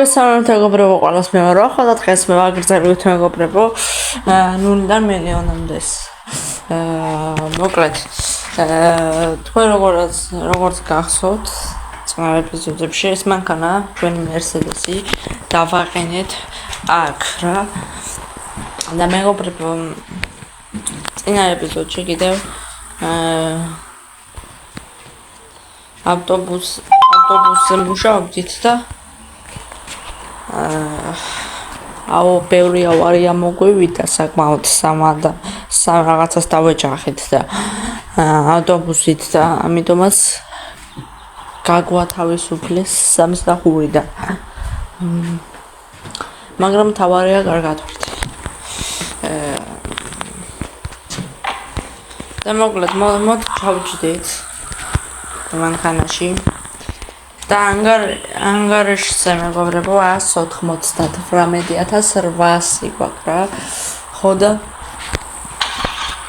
მეგობრებო, ყველას მევარო, ხოლმე დღეს მე ვაგრძელებთ მეგობრებო, ნულიდან მილიონამდე. მოკლედ, თქვენ როგორც გახსოვთ, წინა ეპიზოდებში ეს მანქანა, ჩვენი Mercedes-ი დავაყენეთ აქ რა. და მეგობრებო, წინა ეპიზოდში კიდევ ავტობუსზე მუშაობდით და ბევრი ავარია მოგვივიდა საკმაოდ სამ რაღაცას დავეჯახეთ და ავტობუსით და ამიტომაც გაგვათავისუფლეს სამსახური და მაგრამ თავარია კარგად ვართ. და მოკლედ მოდ ჩავჯდეთ მანქანაში და ანგარიშზე მეგობრებო 198,800 გვაქვს რა. ხო და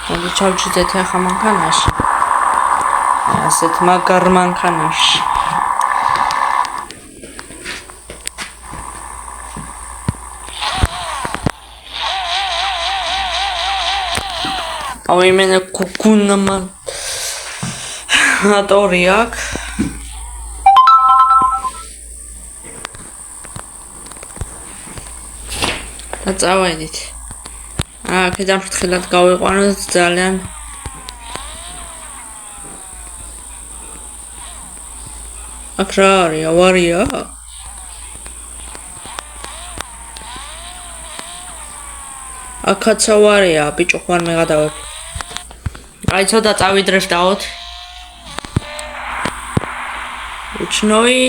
მოდი ჩავჯდეთ ახლა მანქანაში. ასეთ მაგარ მანქანაში. აუ იმენა კუკუნამა ატორი აქვს. და წავედით. აქედან ფრთხილად გავიყვანოთ ძალიან. აქ რა არის? ავარია? აქაც ავარია, ბიჭო, ხوار მე გადავებ. აი ცოტა წავიდრებდაოთ. უჩნოი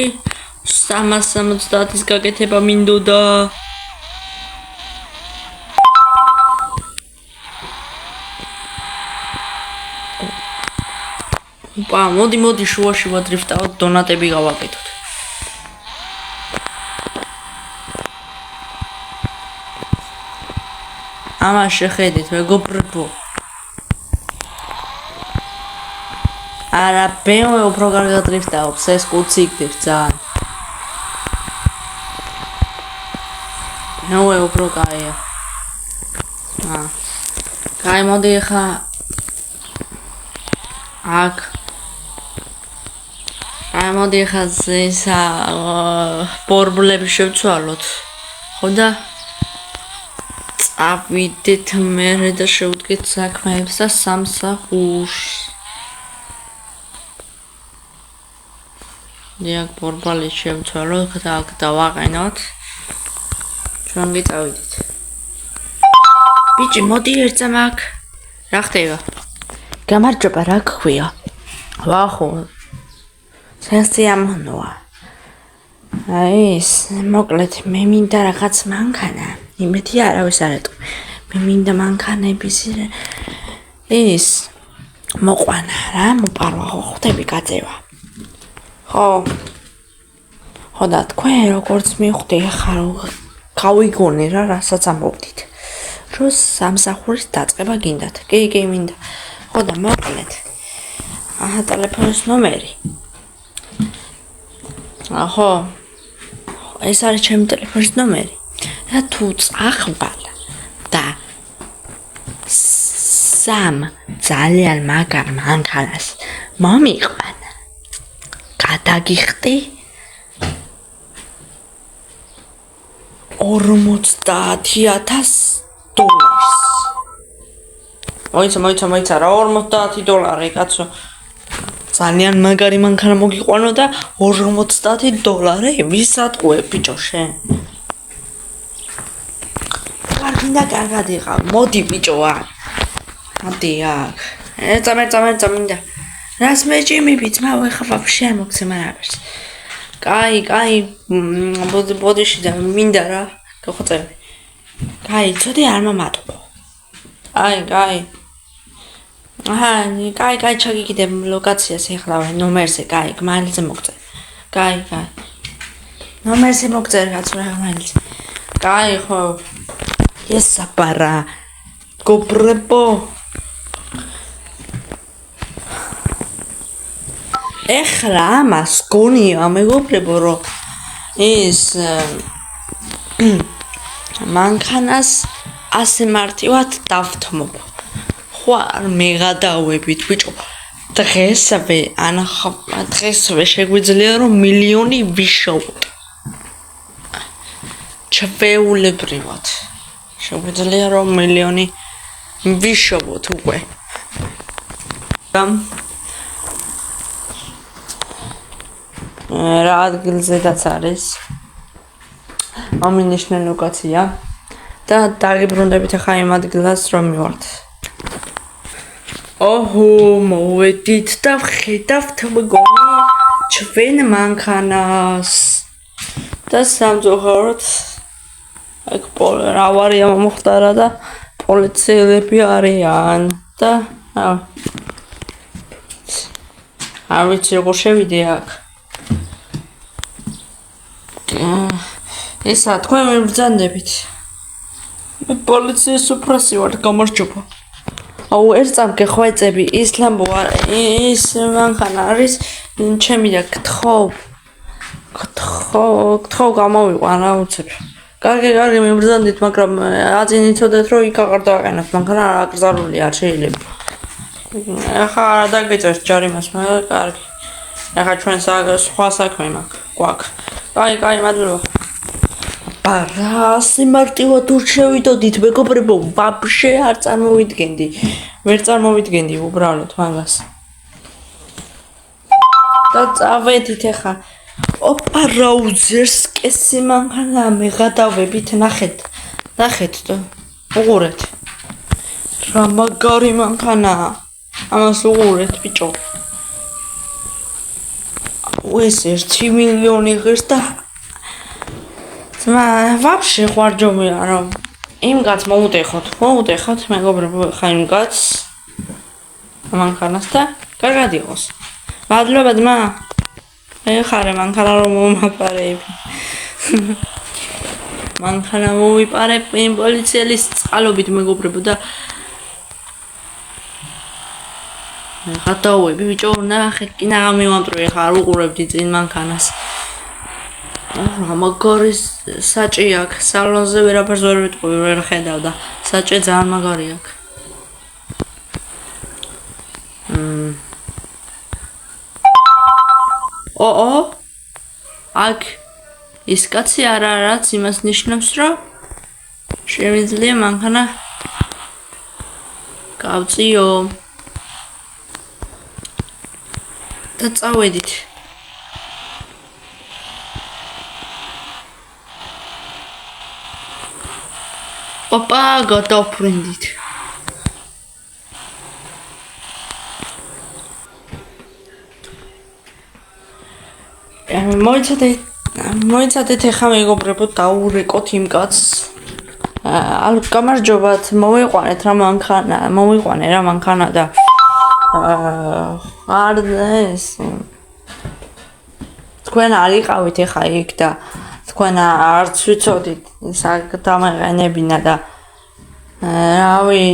370-ის გაკეთება მინდოდა. მოდი შუაში ვადრიფტავთ, დონატები გავაკეთოთ. ამას შეხედეთ მეგობრებო. არა BMW უფრო კარგად დრიფტავს, ეს კუცი იქნებს ძალიან. BMW უფრო კაია. კაი მოდი ახლა აქ მოდი ახლა ისა პორბლები შევცვალოთ. ხო და წავიდეთ მერე და შევდგეთ საქმეებს და სამსახურს. დიახ, პორბალი შევცვალოთ და აქ დავაყენოთ. ჩვენ გიწავიდეთ. ბიჭი, მოდი ერთსამ აქ. რა ხდება? გამარჯობა, რა გქვია? ვახო. სიამოვნოა. ეს მოკლედ მე მინდა რაღაც მანქანა. იმეთი არავის არ ეტყვი. მე მინდა მანქანების ეს მოყვანა რა, მოპარვა ხო ხვდები გაწევა. ხო და თქვენ როგორც მიხვდი ახლა გავიგონე რა, რასაც ამბობდით. რომ სამსახურის დაწყება გინდათ. კი მინდა. ხო და მოკლედ. აჰა, ტელეფონის ნომერი. ხო, ეს არის ჩემი ტელეფონის ნომერი. და თუ წახვალ და სამ ძალიან მაგარ მანქანას მომიყვანა, გადაგიხდი $50,000. მოიცა რა $50,000 კაცო. ძალიან მაგარი მანქანა მოგიყვანო და $50,000 ვისატყუე ბიჭო შენ. კარგად იყავ. მოდი ბიჭო აქ. მოდი აქ. წამინდა. რას მეჭიმი ბიჭმა, ხა ვაფშე არ მოგცემ არაფერს. კაი, ბოდიში და მინდა რა. გახოცები. კაი, ცოტა არ მომატყო. კაი. აჰა, კაი, ჩაგიგიდებ ლოკაციას ეხლა ნომერზე, კაი, გმანილზე მოგწერ. კაი. ნომერზე მოგწერ კაც რა გმანილზე. კაი, ხო. ეს საპარა. გობრებო. ეხლა ამას გონია მეგობრებო რომ ეს მანქანას ასე მარტივად დავთმობ. ხო არ მეღადავებით ბიჭო. დღესვე შეგვიძლია რომ მილიონი ვიშოვოთ. ჩვეულებრივად. შეგვიძლია რომ მილიონი ვიშოვოთ უკვე. რა ადგილზედაც არის. ამინიშნე ლოკაცია და დაგიბრუნდებით ახლა იმ ადგილას რომ მივართ. ოჰო, მოვედით და ვხედავთ მგონი ჩვენ მანქანას. და სამწუხაროდ აქ ავარია მომხდარა და პოლიციელები არიან და არ ვიცი როგორ შევიდე აქ. ესა თქვენ მიბრძანდებით. მე პოლიციის უფროსი ვარ, გამარჯობა. აუ ერთ წამ გეხვეწები ისლამბო ის მანქანა არის ჩემი და გთხოვ გამოვიყვან რა უცებ. კარგი მიბრძანდით, მაგრამ აწინითოდეთ რომ იქ აღარ დავაყენოთ, მანქანა არ აკრძალული არ შეიძლება. ახლა რა დაგეწევს ჯარიმას, მაგრამ კარგი. ახლა ჩვენ სხვა საქმე გვაქვს. კაი, მადლობა. რა სიმარტივად ურჩევიდოდით მეგობრებო, ვაფშე არ წარმოვიდგენდი. ვერ წარმოვიდგენდი უბრალოდ მაგას. და წავედით ახლა. ოპა რა უძერსკესი მანქანა მეღადავებით, ნახეთ და უყურეთ. რა მაგარი მანქანაა. ამას უყურეთ ბიჭო. ეს 1 მილიონი ღირს და ვაფშე ხვარჯობია რომ იმ კაც მოუტეხოთ მეგობრებო ხა იმ კაც მანქანას და კარგად იყოს. მადლობა ძმა. ეხარე მანქანა რომ მომაპარები. მანქანა მოვიპარებ იმ პოლიციელის წყალობით მეგობრებო და გადავები ბიჭო ნახე კინა გამივამტვრე ხა არ უყურებდი წინ მანქანას. რა მაგარი საჭი აქვს სალონზე ვერაფერს ვერ ვიტყვი ვერ ხედავ და საჭი ძალიან მაგარი აქვს. აქ ის კაცი არა რაც იმას ნიშნავს რომ შემიძლია მანქანა გავწიო და წავედით. ოპა გადავფრინდით. მოიცადეთ ახლა მეგობრებო დაურეკოთ იმ კაცს. გამარჯობათ, მოვიყვანეთ რა მანქანა და არ ეს თქვენ არ იყავით ახლა იქ და თქვენ არც ვიცოდით საკდამეყენებინა და რავი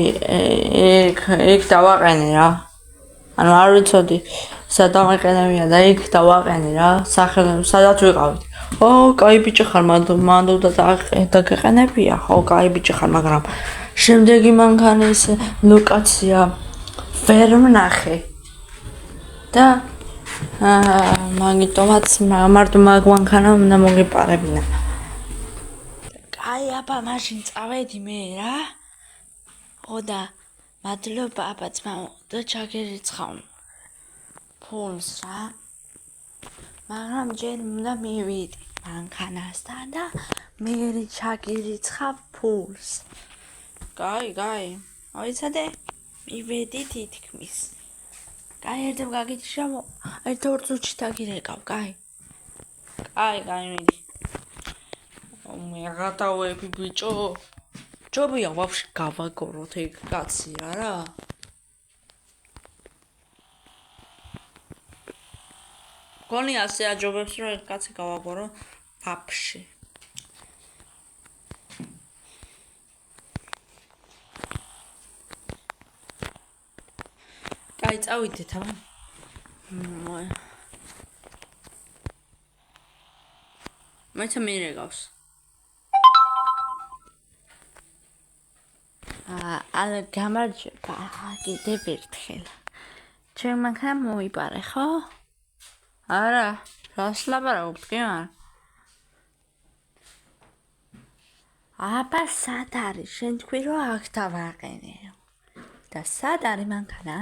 იქ დავაყენე რა. ანუ არ ვიცოდი სადამეყენებია და იქ დავაყენე რა. სადაც ვიყავით. კაი ბიჭი ხარ, მანდ დაგეყენებია. კაი ბიჭი ხარ, მაგრამ შემდეგი მანქანის ლოკაცია ვერ ვნახე. და მაგიტომაც მარტო მაგ მანქანა უნდა მოგეპარებინა. კაი აბა მაშინ წავედი მე რა. და მადლობა აბა ძმაო და ჩაგერიცხავ ფულს რა. მაგრამ ჯერ უნდა მივიდი მანქანასთან და მე ჩაგერიცხავ ფულს. კაი, აიცადე? მივედი თითქმის. კაი, ერთად გაგიჩავო, ერთ ორ წუთში დაგირეკავ, კაი, მიდი. მე გადავები ბიჭო. ჯობია ვაფშე გავაგოროთ ეგ კაცი არა? გონი ასე აჯობებს რომ ეგ კაცი გავაგორო ვაფშე. კაი, წავიდეთ აბა. მეცა მიერე გავს. ალ გამარჯობა კიდევ ერთხელ. ჩვენ მანქანა მოიპარე, ხო? არა, რას ლაპარაკობთ, კი არა? აბა, სად არის? შენ თქვი რომ აქ დავაყენე. და სად არის მანქანა?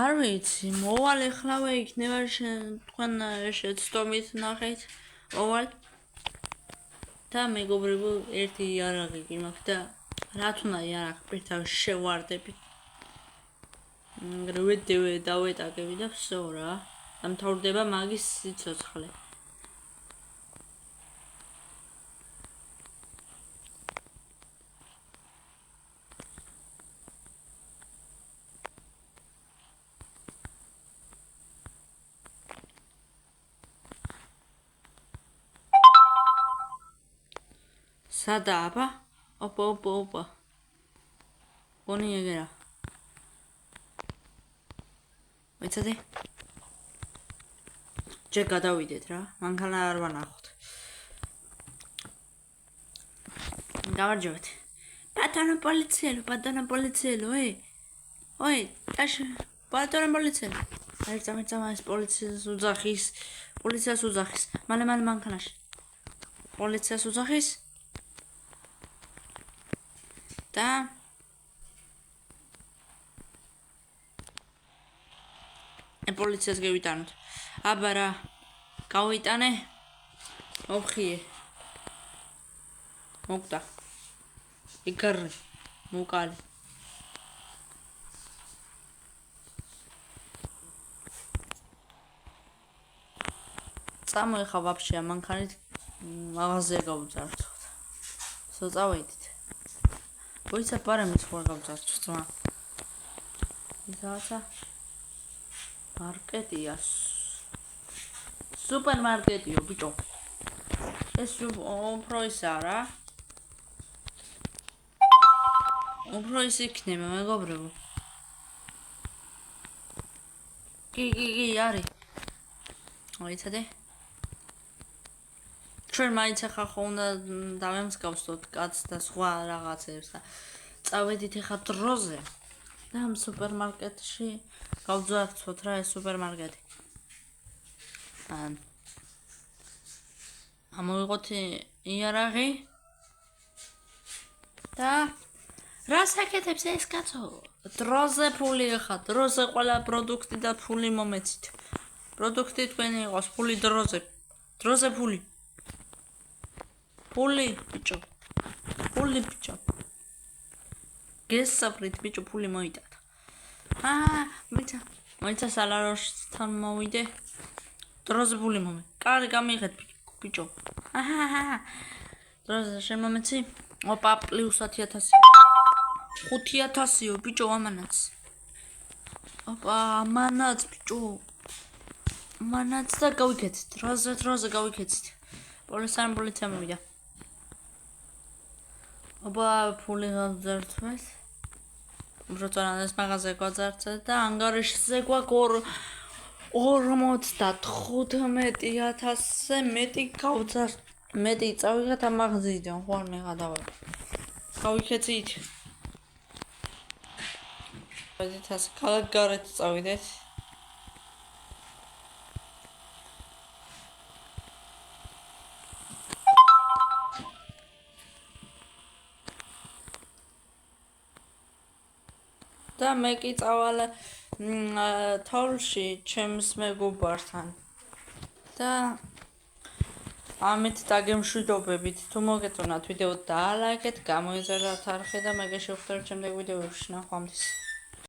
არ ვიცი, მოვალ ეხლავე იქნება თქვენ შეცდომით ნახეთ. მოვალ. და მეგობრებო, ერთი იარაღი კი მაქვს და რა თქმა უნდა იარაღი პირთავ შევარდები. რვედევე დავეტაკები და всё რა. დამთავრდება მაგის სიცოცხლე. სადა აბა? ოპა. გონი ეგერა. მეცადე. ჯერ გადავიდეთ რა, მანქანა არ ვანახოთ. გამარჯობათ. ბატონო პოლიციელო, ой, აშ, ბატონო პოლიციელო. ერთმა ეს პოლიციას უძახის. მალე მანქანაში. პოლიციას უძახის. და პოლიციას გევიტანოთ. აბა რა, გავიტანე. მოხიე. მოკდა. იგარი. მოკალი. წამოეხა ვაფშე მანქანით მაღაზია გავუძარცოთ. წავედით. ვიცა პარამის ხوار გავძარცოთ ძმა. ისა მარკეტია. სუპერმარკეტიო ბიჭო. ეს უფრო ისა რა. უფრო ის იქნება მეგობრებო. კი არის. მოიცადე. ჩვენ მაინც ახლა ხო უნდა დავემსგავსოთ კაცს და სხვა რაღაცებს და წავედით ახლა დროზე და ამ სუპერმარკეტში გავძარცოთ რა ეს სუპერმარკეტი. ამოვიღოთ იარაღი და რას აკეთებს ეს კაცო? დროზე ფული ახლა, დროზე ყველა პროდუქტი და ფული მომეცით. პროდუქტი თქვენი იყოს, ფული დროზე. დროზე ფული. ფული ბიჭო. გესაბრით ბიჭო ფული მოიტანა. მოიცა სალაროსთან მოვიდე. დროზე ფული მომე. კარი გამიღეთ ბიჭო. დროზე შენ მომეცი? ოპა პლუს 10,000. 5,000-იო ბიჭო ამანაც. ოპა ამანაც ბიჭო. ამანაც და გავიქეთით. დროზე გავიქეთით. პოლიცია მოვიდა. ოპა ფული გავძარცვეთ. უბრალოდ მაღაზია გავძარცვეთ და ანგარიშზე გვაქვს 55,000-ზე მეტი მეტი წავიღეთ ამ მაღაზიიდან, ხო არ მეღადავ. გავიქეთით. ვედით ასე ქალაქ გარეთ წავიდეთ. და მე კი წავალ თოვლში ჩემს მეგობართან. და ამით დაგემშვიდობებით. თუ მოგეწონათ ვიდეო და ლაიქეთ, გამოიწერათ არხი და მე გეშევხდეთ ჩემს ვიდეოებში. ნახვამდის.